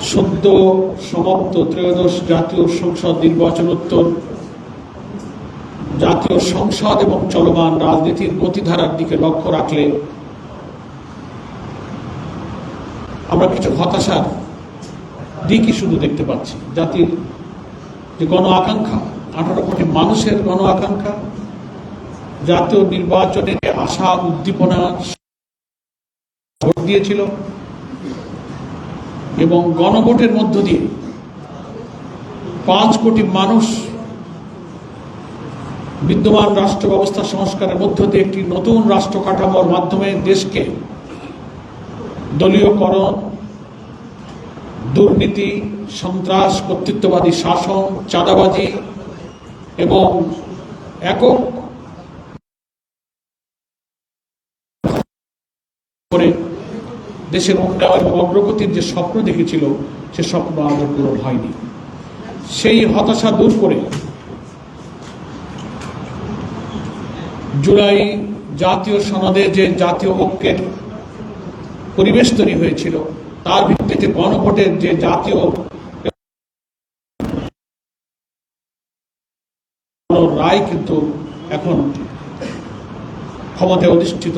সদ্য সমাপ্ত ত্রয়োদশ জাতীয় সংসদ নির্বাচনোত্তর জাতীয় সংসদ এবং চলমান রাজনীতির গতিধারার দিকে লক্ষ্য রাখলে আমরা কিছু হতাশার দিকই শুধু দেখতে পাচ্ছি। জাতির যে গণ আকাঙ্ক্ষা, 18 কোটি মানুষের গণ আকাঙ্ক্ষা, জাতীয় নির্বাচনে আশা উদ্দীপনা ভোট দিয়েছিল এবং গণভোটের মধ্য দিয়ে 5 কোটি মানুষ বিদ্যমান রাষ্ট্র ব্যবস্থা সংস্কারের মধ্য দিয়ে একটি নতুন রাষ্ট্র কাঠামোর মাধ্যমে দেশকে দলীয়করণ, দুর্নীতি, সন্ত্রাস, কর্তৃত্ববাদী শাসন, চাঁদাবাজি এবং একক করে দেশের উন্নয়ন এবং অগ্রগতির যে স্বপ্ন দেখেছিল সে স্বপ্ন আদৌ পূরণ হয়নি। সেই হতাশা দূর করে জুলাই জাতীয় সনদে যে জাতীয় ঐক্যের পরিবেশ তৈরি হয়েছিল, তার ভিত্তিতে গণভোটের যে জাতীয় রায় কিন্তু এখন ক্ষমতায় অধিষ্ঠিত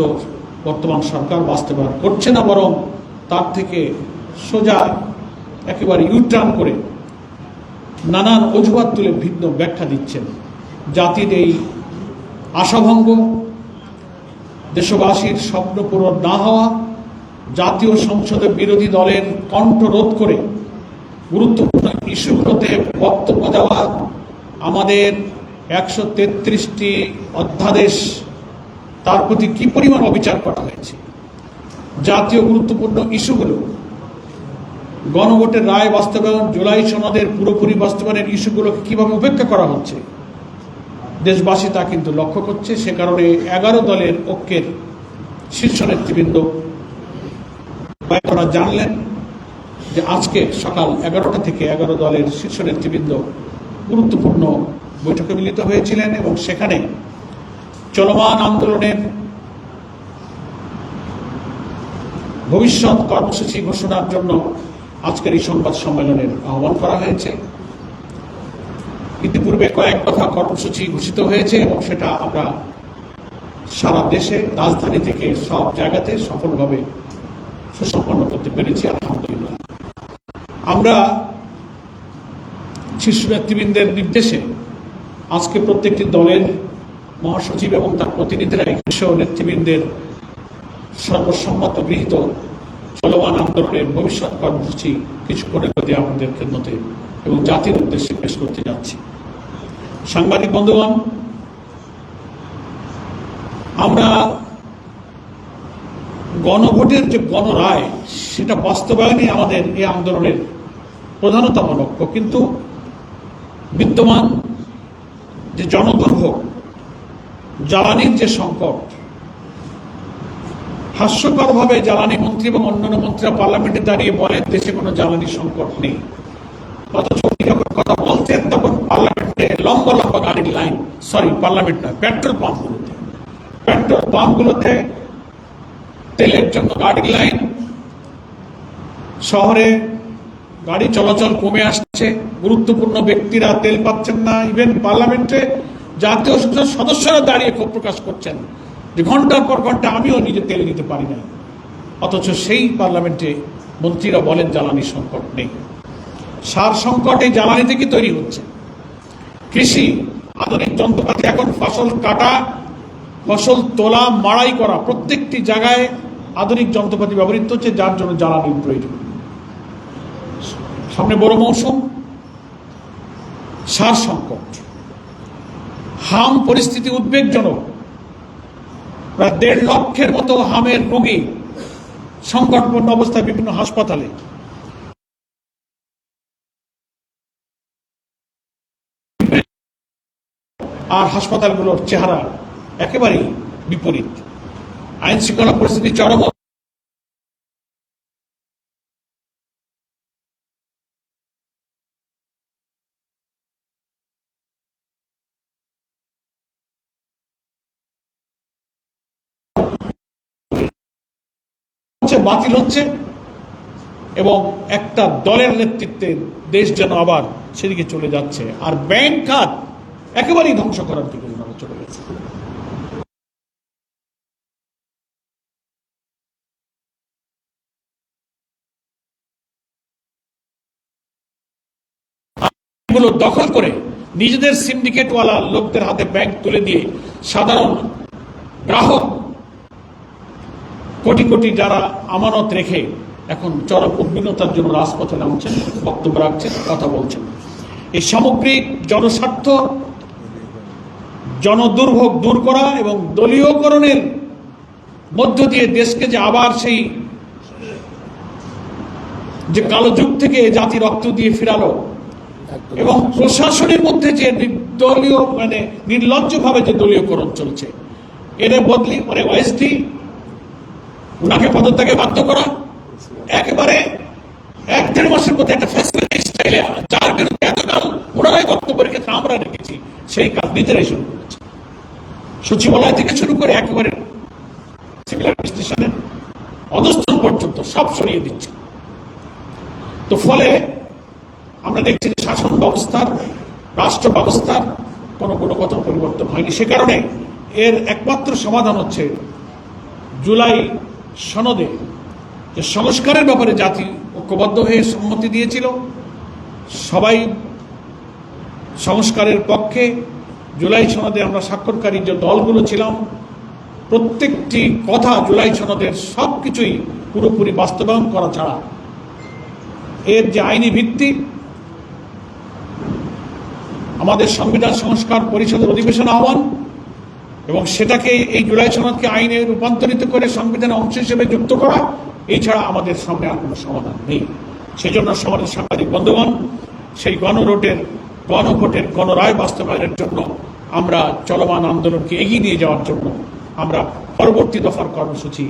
বর্তমান সরকার বাস্তবায়ন করছে না, বরং তার থেকে সোজা একেবারে ইউটার্ন করে নানান অজুহাত তুলে ভিন্ন ব্যাখ্যা দিচ্ছেন। জাতির এই আশাভঙ্গ, দেশবাসীর স্বপ্ন পূরণ না হওয়া, জাতীয় সংসদে বিরোধী দলের কণ্ঠ রোধ করে গুরুত্বপূর্ণ ইস্যুগুলোতে বক্তব্য দেওয়া, আমাদের 133টি অধ্যাদেশ তার প্রতি কি পরিমাণ অবিচার করা হয়েছে, জাতীয় গুরুত্বপূর্ণ ইস্যুগুলো, গণভোটের রায় বাস্তবায়ন, জুলাই সনদের পুরোপুরি বাস্তবায়নের ইস্যুগুলোকে কিভাবে উপেক্ষা করা হচ্ছে, দেশবাসী তা কিন্তু লক্ষ্য করছে। সে কারণে 11 দলের ঐক্যের শীর্ষ নেতৃবৃন্দ আপনারা জানলেন যে আজকে সকাল 11টা থেকে 11 দলের শীর্ষ নেতৃবৃন্দ গুরুত্বপূর্ণ বৈঠকে মিলিত হয়েছিলেন এবং সেখানে চলমান আন্দোলনের ভবিষ্যৎ কর্মসূচি ঘোষণার জন্য আজকের এই সংবাদ সম্মেলনের আহ্বান করা হয়েছে। ইতিপূর্বে কয়েক দফা কর্মসূচি ঘোষিত হয়েছে এবং সেটা আমরা সারা দেশে, রাজধানী থেকে সব জায়গাতে সফলভাবে সুসম্পন্ন করতে পেরেছি, আলহামদুলিল্লাহ। আমরা শীর্ষ নেতৃবৃন্দের নির্দেশে আজকে প্রত্যেকটি দলের মহাসচিব এবং তার প্রতিনিধিরা শীর্ষ নেতৃবৃন্দের সর্বসম্মত গৃহীত চলমান আন্দোলনের ভবিষ্যৎ কর্মসূচি কিছু করে আমাদের খেদমতে এবং জাতির উদ্দেশ্যে পেশ করতে যাচ্ছি। সাংবাদিক বন্ধুগণ, আমরা গণভোটের যে গণরায়, সেটা বাস্তবায়নই আমাদের এই আন্দোলনের প্রধানতম লক্ষ্য। কিন্তু বিদ্যমান যে জনদুর্ভোগ, জ্বালানির যে সংকট, হাস্যকরভাবে জ্বালানি মন্ত্রী এবং অন্যান্য মন্ত্রীরা পার্লামেন্টে দাঁড়িয়ে বলেন দেশে কোনো জ্বালানি সংকট নেই, অথচ যখন কথা বলছেন তখন পার্লামেন্টে লম্বা লম্বা গাড়ির লাইন, পার্লামেন্ট নয়, পেট্রোল পাম্পগুলোতে তেলের জন্য গাড়ির লাইন, শহরে গাড়ি চলাচল কমে আসছে, গুরুত্বপূর্ণ ব্যক্তিরা তেল পাচ্ছেন না। ইভেন পার্লামেন্টে জাতীয় সংসদ সদস্যরা দাঁড়িয়ে ক্ষোভ প্রকাশ করছেন যে ঘন্টার পর ঘন্টা আমিও নিজে তেল নিতে পারি না, অথচ সেই পার্লামেন্টে মন্ত্রীরা বলেন জ্বালানি সংকট নেই। সার সংকট এই জ্বালানি থেকে তৈরি হচ্ছে। কৃষি, আধুনিক যন্ত্রপাতি, এখন ফসল কাটা, ফসল তোলা, মাড়াই করা, প্রত্যেকটি জায়গায় আধুনিক যন্ত্রপাতি ব্যবহৃত হচ্ছে, যার জন্য জ্বালানির প্রয়োজন। সামনে বড় মৌসুম, সার সংকট, হাম পরিস্থিতি উদ্বেগজনক। প্রায় 1.5 লক্ষের মতো হামের রোগী সংকটপূর্ণ অবস্থায় বিভিন্ন হাসপাতালে। আর হাসপাতালগুলোর চেহারা একেবারেই বিপরীত। আইন শৃঙ্খলা পরিস্থিতি চরম বাতিল হচ্ছে, এবং একটা দলের নেতৃত্বে দেশ যেন আবার সেদিকে চলে যাচ্ছে, আর ব্যাংক খাত একেবারেই ধ্বংস করার দিকে চলে গেছে। গুলো দখল করে নিজেদের সিন্ডিকেটওয়ালা লোকদের হাতে ব্যাংক তুলে দিয়ে সাধারণ গ্রাহক কোটি কোটি যারা আমানত রেখে এখন চরম উদ্বিগ্নতার জন্য রাজপথে নামছেন, বক্তব্য রাখছেন, কথা বলছেন। এই সামগ্রিক জনস্বার্থ, জনদুর্ভোগ দূর করা এবং দলীয়করণের মধ্য দিয়ে দেশকে যে আবার সেই যে কালো যুগ থেকে জাতি রক্ত দিয়ে ফিরালো এবং প্রশাসনের মধ্যে যে দলীয় মানে নির্লজ্জভাবে যে দলীয়করণ চলছে, এর বদলি মানে ওএসডি ওনাকে পদত্যাগে বাধ্য করা, একেবারে 1-1.5 মাসের মধ্যে একটা ফ্যাসিলিটি স্টাইলে যার বিরুদ্ধে এতকাল ওনারাই বক্তব্য রেখেছে, আমরা রেখেছি, সেই কাজ নিজেরাই শুরু করেছে। সচিবালয় থেকে শুরু করে একেবারে সিভিল অ্যাডমিনিস্ট্রেশনের অধস্তন পর্যন্ত সব সরিয়ে দিচ্ছে। তো ফলে আমরা দেখছি যে শাসন ব্যবস্থার, রাষ্ট্র ব্যবস্থার কোনো গুণগত পরিবর্তন হয়নি। সে কারণে এর একমাত্র সমাধান হচ্ছে জুলাই সনদে যে সংস্কারের ব্যাপারে জাতি ঐক্যবদ্ধ হয়ে সম্মতি দিয়েছিল, সবাই সংস্কারের পক্ষে। জুলাই সনদে আমরা স্বাক্ষরকারী যে দলগুলো ছিলাম, প্রত্যেকটি কথা জুলাই সনদের সব কিছুই পুরোপুরি বাস্তবায়ন করা ছাড়া এর যে আইনি ভিত্তি, আমাদের সংবিধান সংস্কার পরিষদের অধিবেশন আহ্বান এবং সেটাকে এই জুলাই সনদকে আইনে রূপান্তরিত করে সংবিধানের অংশ হিসেবে যুক্ত করা, এছাড়া আমাদের সামনে আর কোনো সমাধান নেই। সেজন্য সমাজের সাংবাদিক বন্ধুগণ, সেই গণভোটের গণরায় বাস্তবায়নের জন্য আমরা চলমান আন্দোলনকে এগিয়ে নিয়ে যাওয়ার জন্য আমরা পরবর্তী দফার কর্মসূচি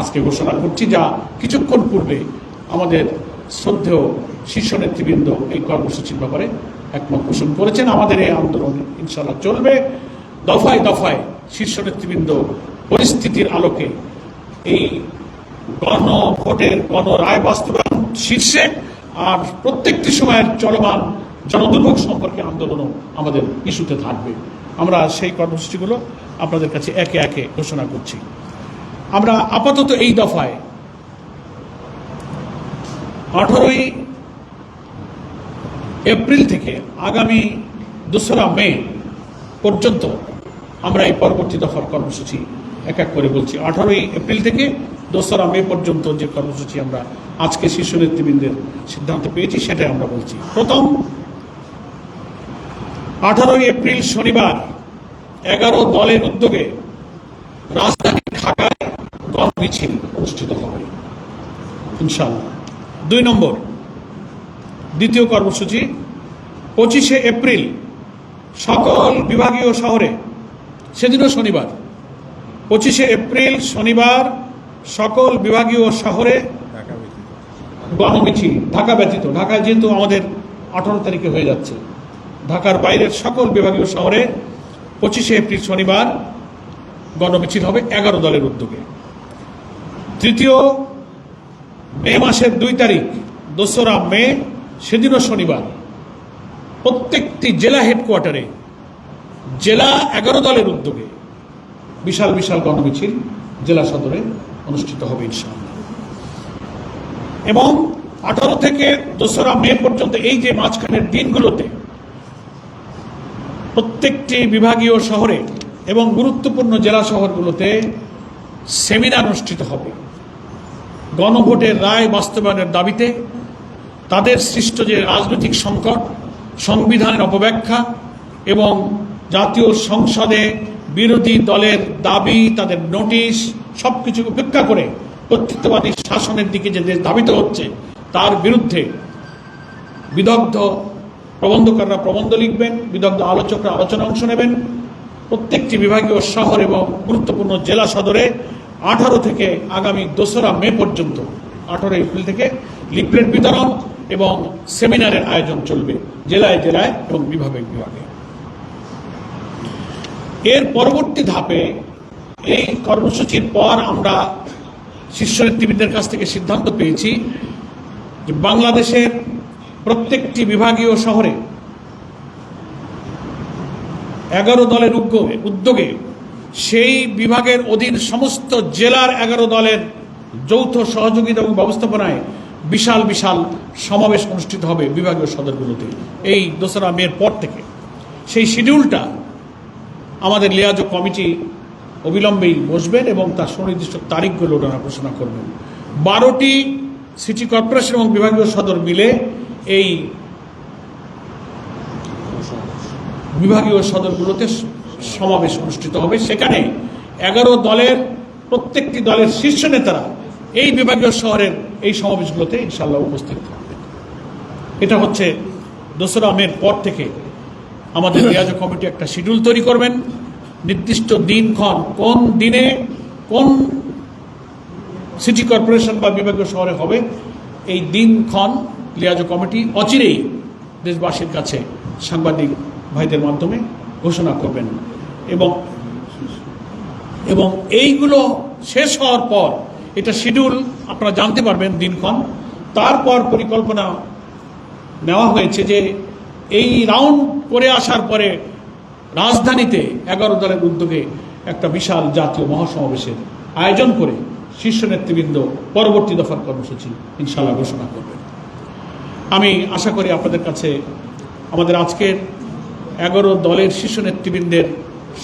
আজকে ঘোষণা করছি, যা কিছুক্ষণ পূর্বে আমাদের শ্রদ্ধেয় শীর্ষ নেতৃবৃন্দ এই কর্মসূচির ব্যাপারে একমত পোষণ করেছেন। আমাদের এই আন্দোলন ইনশাআল্লাহ চলবে দফায় দফায়। শীর্ষ নেতৃবৃন্দ পরিস্থিতির আলোকে এই গণভোটের গণরায় বাস্তবায়ন শীর্ষে, আর প্রত্যেকটি সময়ের চলমান জনদুর্ভোগ সম্পর্কে আন্দোলনও আমাদের ইস্যুতে থাকবে। আমরা সেই কর্মসূচিগুলো আপনাদের কাছে একে একে ঘোষণা করছি। আমরা আপাতত এই দফায় 18ই এপ্রিল থেকে আগামী 2রা মে পর্যন্ত আমরা এই পরবর্তী দফার কর্মসূচি এক এক করে বলছি। 18ই এপ্রিল থেকে 2রা মে পর্যন্ত যে কর্মসূচি আমরা আজকে শীর্ষ নেতৃবৃন্দের সিদ্ধান্ত পেয়েছি সেটাই আমরা বলছি। প্রথম, 18ই এপ্রিল শনিবার 11 দলের উদ্যোগে রাজধানী ঢাকায় গণমিছিল অনুষ্ঠিত হবে ইনশাআল্লাহ। 2 নম্বর, দ্বিতীয় কর্মসূচি 25শে এপ্রিল সকল বিভাগীয় শহরে, সেদিনও শনিবার, 25শে এপ্রিল শনিবার সকল বিভাগীয় শহরে গণমিছিল, ঢাকা ব্যতীত, ঢাকায় যেহেতু আমাদের 18 তারিখে হয়ে যাচ্ছে, ঢাকার বাইরের সকল বিভাগীয় শহরে 25শে এপ্রিল শনিবার গণমিছিল হবে 11 দলের উদ্যোগে। তৃতীয়, মে মাসের 2 তারিখ 2রা মে, সেদিনও শনিবার, প্রত্যেকটি জেলা হেডকোয়ার্টারে জেলা 11 দলের উদ্যোগে বিশাল বিশাল গণমিছিল জেলা সদরে অনুষ্ঠিত হবে ইনশাআল্লাহ। এবং 18 থেকে 2রা মে পর্যন্ত এই যে মাঝখানের দিনগুলোতে প্রত্যেকটি বিভাগীয় শহরে এবং গুরুত্বপূর্ণ জেলা শহরগুলোতে সেমিনার অনুষ্ঠিত হবে গণভোটের রায় বাস্তবায়নের দাবিতে। তাদের সৃষ্ট যে রাজনৈতিক সংকট, সংবিধানের অপব্যাখ্যা এবং জাতীয় সংসদে বিরোধী দলের দাবি, তাদের নোটিশ, সবকিছু উপেক্ষা করে কর্তৃত্ববাদী শাসনের দিকে যে দেশ ধাবিত হচ্ছে তার বিরুদ্ধে বিদগ্ধ প্রবন্ধকাররা প্রবন্ধ লিখবেন, বিদগ্ধ আলোচকরা আলোচনা অংশ নেবেন। প্রত্যেকটি বিভাগীয় শহর এবং গুরুত্বপূর্ণ জেলা সদরে 18 থেকে আগামী 2রা মে পর্যন্ত, 18 এপ্রিল থেকে লিফলেট বিতরণ এবং সেমিনারের আয়োজন চলবে জেলায় জেলায় এবং বিভাগে বিভাগে। এর পরবর্তী ধাপে এই কর্মসূচির পর আমরা শীর্ষ নেতৃবৃন্দের কাছ থেকে সিদ্ধান্ত পেয়েছি যে বাংলাদেশের প্রত্যেকটি বিভাগীয় শহরে 11 দলের উদ্যোগে সেই বিভাগের অধীন সমস্ত জেলার 11 দলের যৌথ সহযোগিতা এবং ব্যবস্থাপনায় বিশাল বিশাল সমাবেশ অনুষ্ঠিত হবে বিভাগীয় সদরগুলোতে এই 2রা মের পর থেকে। সেই শিডিউলটা আমাদের লিয়াজো কমিটি অবিলম্বেই বসবেন এবং তার সুনির্দিষ্ট তারিখগুলো ওনারা ঘোষণা করবেন। 12টি সিটি কর্পোরেশন এবং বিভাগীয় সদর মিলে এই বিভাগীয় সদরগুলোতে সমাবেশ অনুষ্ঠিত হবে। সেখানে 11 দলের প্রত্যেকটি দলের শীর্ষ নেতারা এই বিভাগীয় শহরের এই সমাবেশগুলোতে ইনশাআল্লাহ উপস্থিত থাকবেন। এটা হচ্ছে 2রা মের পর থেকে আমাদের লিয়াজো কমিটি একটা শিডিউল তৈরি করবেন। নির্দিষ্ট দিনক্ষণ কোন দিনে কোন সিটি কর্পোরেশন বা বিভাগীয় শহরে হবে এই দিনক্ষণ লিয়াজো কমিটি অচিরেই দেশবাসীর কাছে সাংবাদিক ভাইদের মাধ্যমে ঘোষণা করবেন এবং এইগুলো শেষ হওয়ার পর এটা শিডিউল আপনারা জানতে পারবেন দিনক্ষণ। তারপর পরিকল্পনা নেওয়া হয়েছে যে এই রাউন্ড করে আসার পরে রাজধানীতে 11 দলের উদ্যোগে একটা বিশাল জাতীয় মহাসমাবেশের আয়োজন করে শীর্ষ নেতৃবৃন্দ পরবর্তী দফার কর্মসূচি ইনশাআল্লাহ ঘোষণা করবেন। আমি আশা করি আপনাদের কাছে আমাদের আজকের 11 দলের শীর্ষ নেতৃবৃন্দের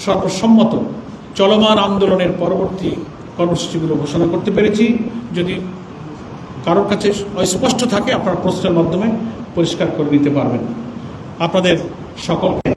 সর্বসম্মত চলমান আন্দোলনের পরবর্তী কর্মসূচিগুলো ঘোষণা করতে পেরেছি। যদি কারোর কাছে অস্পষ্ট থাকে আপনারা প্রশ্নের মাধ্যমে পরিষ্কার করে নিতে পারবেন। আপনাদের সকলকে